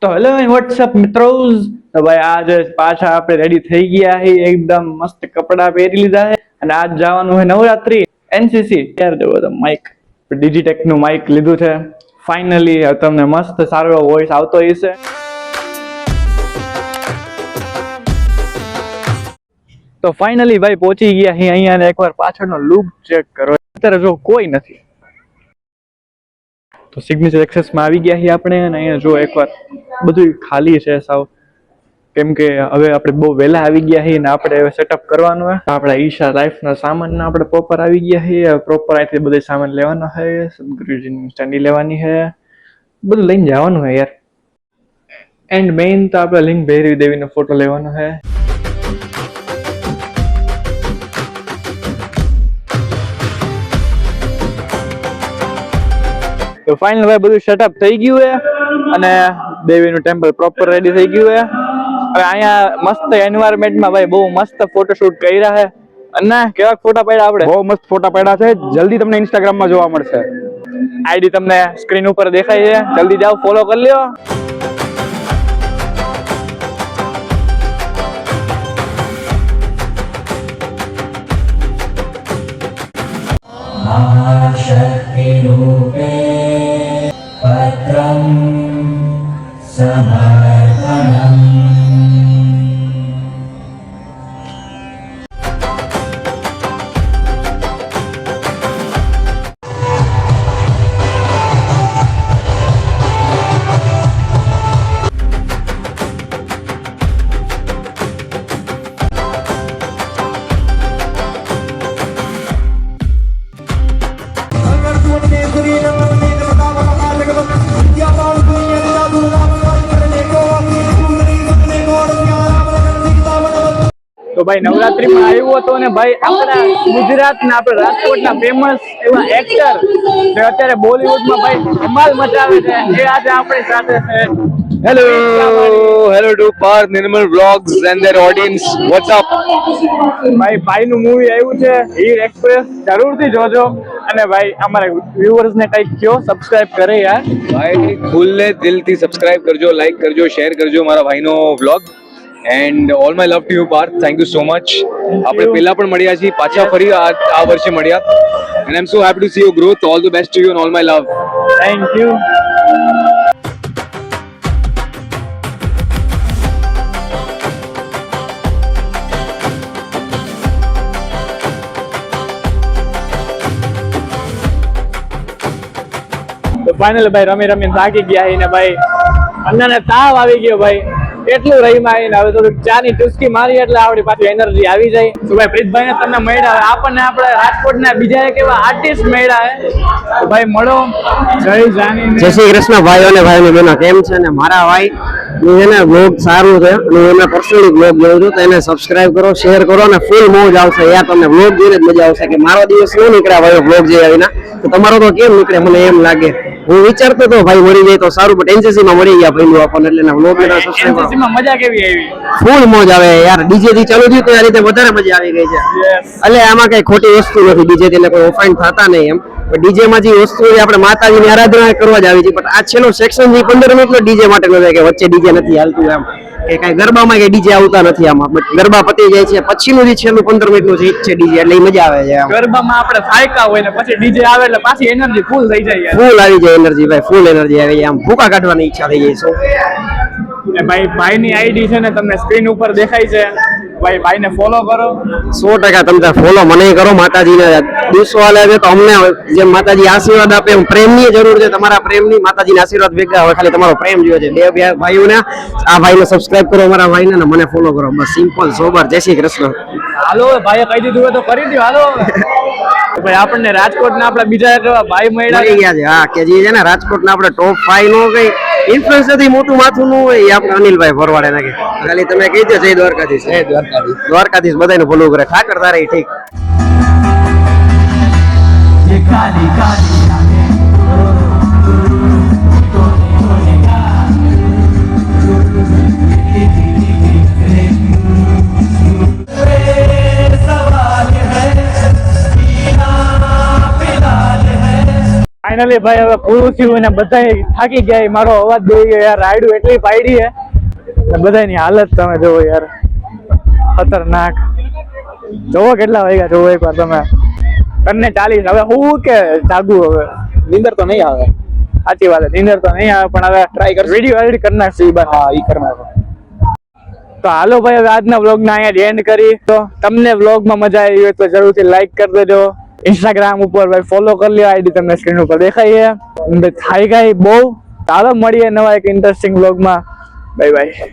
તો hello WhatsApp મિત્રો, તો ભાઈ આજે પાછા આપણે રેડી થઈ ગયા છે, એકદમ મસ્ત કપડા પહેરી લીધા છે અને આજ જવાનું છે નવરાત્રી એનસીસી. ત્યારે જોવો તો માઇક ડિજિટેક નું માઇક લીધું છે. ફાઇનલી તમને મસ્ત સારો વોઇસ આવતો હશે. તો ફાઇનલી ભાઈ પહોંચી ગયા છે અહીંયા ને એકવાર પાછળનો લુક ચેક કરો. અત્યારે જો કોઈ નથી તો સિગ્નેચર એક્સેસ માં આવી ગયા છીએ આપણે અને અહીંયા જો એકવાર બધું ખાલી છે સાવ, કેમ કે હવે આપણે બહુ વહેલા આવી ગયા છીએ ને આપણે હવે સેટઅપ કરવાનું છે. આપણા ઈશા લાઈફના સામાન આપણે પ્રોપર આવી ગયા છીએ. પ્રોપર અહીંથી બધો સામાન લેવાનો છે, સદગુરુજીની સ્ટેન્ડી લેવાની છે, બધું લઈને જવાનું છે યાર. એન્ડ મેઇન તો આપણે લિંક ભૈરવી દેવીનો ફોટો લેવાનો છે. તો ફાઇનલ ભાઈ બધું સેટઅપ થઈ ગયું છે અને દેવીનું ટેમ્પલ પ્રોપર રેડી થઈ ગયું છે. હવે અહીંયા મસ્ત એન્વાયરમેન્ટમાં ભાઈ બહુ મસ્ત ફોટોશૂટ કર્યા છે. અને કેવા ફોટા પાડ્યા આપણે? બહુ મસ્ત ફોટા પાડ્યા છે. જલ્દી તમને ઇન્સ્ટાગ્રામમાં જોવા મળશે. આઈડી તમને સ્ક્રીન ઉપર દેખાય છે, જલ્દી જાઓ ફોલો કરી લ્યો. शक्तिरूपे पत्रं समर्पणम्. તો ભાઈ નવરાત્રીમાં આવ્યો હતો અને ભાઈ આપણા ગુજરાતના આપણે રાજકોટના ફેમસ એવા એક્ટર જે અત્યારે બોલિવૂડમાં ભાઈ ધમાલ મચાવે છે, એ આજે આપણી સાથે છે. Hello to Parth Nirmal vlogs and their audience. What's up ભાઈનું મૂવી આવ્યું છે હીર એક્સપ્રેસ, જરૂરથી જોજો. અને ભાઈ અમારા વ્યુઅર્સ ને કંઈક કયો, સબસ્ક્રાઇબ કરે યાર ભાઈ. ખુલ્લે દિલથી સબસ્ક્રાઇબ કરજો, લાઈક કરજો, શેર કરજો મારા ભાઈનો vlog. And all my love to you Parth. Thank you so much. આપણે પહેલા પણ મળ્યા છીએ, પાછા ફરી આ વર્ષે મળ્યા. And I am so happy to see your growth. All the best to you and all my love. Thank you. તો ફાઇનલ ભાઈ રમી રમીને થાકી ગયા ને ભાઈ, અન્નાને તાવ આવી ગયો ભાઈ, એટલું રહીમાં આવીને હવે થોડુંક ચાની ચુસ્કી મારી એટલે આવડી પાછી એનર્જી આવી જાય. તો ભાઈ પ્રીતભાઈ ને તમને મળ્યા, આપણને આપણે રાજકોટના બીજા એક એવા આર્ટિસ્ટ મળ્યા છે. તો ભાઈ મળો. જય જાની. જય શ્રી કૃષ્ણ ભાઈઓ અને ભાઈઓ બહેનો, કેમ છે? ને મારા ભાઈ એને બ્લોગ સારું છે અને એમને પર્સનલી બ્લોગ જોઉં છું, તો એને સબસ્ક્રાઇબ કરો, શેર કરો અને ફૂલ મોજ આવશે યાર. તમને બ્લોગ જોઈને જ મજા આવશે કે મારો દિવસ ન નીકળ્યા ભાઈઓ બ્લોગ જોયા વિના, તો તમારો તો કેમ નીકળે મને એમ લાગે. હું વિચારતો તો ભાઈ મળી જાય તો સારું, પણ એનસીસી માં મળી ગયા પહેલું આપણને, એટલે વ્લોગ ને સબસ્ક્રાઇબ કરો. એનસીસી માં મજા કેવી આવી? ફૂલ મોજ આવે યાર. ડીજે થી ચાલુ થયું તો આ રીતે વધારે મજા આવી ગઈ છે. એટલે આમાં કઈ ખોટી વસ્તુ નથી, ડીજે થી કોઈ ઓફેન્ડ થતા નહીં એમ. ડીજે માં જે વસ્તુ આપણે માતાજીની આરાધના કરવા જ આવી છે, પણ આ છેલ્લો સેક્શન જે 15 મિનિટ ડીજે માટે નથી કે વચ્ચે ડીજે નથી હાલતું એમ, કે કઈ ગરબામાં કઈ ડીજે આવતા નથી આમાં. ગરબા પતી જાય છે પછીનું જે છેલ્લું 15 મિનિટનું છે છે ડીજે, એટલે મજા આવે છે. ગરબામાં આપણે થાક્યા હોય ને પછી ડીજે આવે એટલે પાછી એનર્જી ફૂલ થઈ જાય. ફૂલ આવી જાય એનર્જી ભાઈ, ફૂલ એનર્જી આવી જાય. આમ ભૂકા કાઢવાની ઈચ્છા થઈ જાય. શું ભાઈની આઈડી છે ને તમને સ્ક્રીન ઉપર દેખાય છે, ભાઈને ફોલો કરો. 100% તમે ફોલો મને કરો. માતાજીને દિવસો આલે છે તો અમને જેમ માતાજી આશીર્વાદ આપે એમ પ્રેમની જરૂર છે, તમારા પ્રેમની. માતાજીના આશીર્વાદ ભેગા હવે ખાલી તમારો પ્રેમ જોઈએ છે. બે ભાઈઓને, આ ભાઈને સબસ્ક્રાઇબ કરો, મારા ભાઈને, ને મને ફોલો કરો. બસ સિમ્પલ, સોબર. જય શ્રી કૃષ્ણ. હાલો ભાઈએ કહી દીધું હોય તો કરી દો. હાલો ભાઈ, આપણને રાજકોટના આપણા બીજા એક ભાઈ મળ્યા ગયા છે. હા, કે જે છે ને રાજકોટના આપણે ટોપ 5 નો કઈ ઇન્ફ્લુએન્સરથી મોટું માથું નું હોય, એ આપણે અનિલભાઈ ભરવાડે નાખે. ખાલી તમે કહી દો જય દ્વારકાધીશ. જય દ્વારકાધીશ. દ્વારકાધીશ બધાને ફોલો કરે. ઠાકર તારે ઠીક. ફાઇનલી ભાઈ હવે પૂરું થયું અને બધા થાકી ગયા. મારો અવાજ દઈ ગયો યાર. રાયડું એટલી પાડી છે ને બધાની હાલત તમે જોવો યાર, ખતરનાક. જોવો કેટલા વાગ્યા જોવો એકવાર તમે. 3:40 હવે હું કે જાગું હવે. નીંદર તો નહીં આવે. સાચી વાત છે, નીંદર તો નહીં આવે પણ હવે ટ્રાય કર. વિડીયો એડિટ કરી નાખશું ઈ બાર. હા ઈ કરી નાખો. તો હાલો ભાઈ હવે આજના વ્લોગને અહીંયા એન્ડ કરી. તો તમને વ્લોગમાં મજા આવી હોય તો જરૂરથી લાઈક કરી દેજો. ઇન્સ્ટાગ્રામ ઉપર ભાઈ ફોલો કરી લ્યો, આઈડી તમને સ્ક્રીન ઉપર દેખાય છે. થાય ગઈ બહુ. ચાલો મળીએ નવા એક ઇન્ટરેસ્ટિંગ વ્લોગમાં. Bye bye.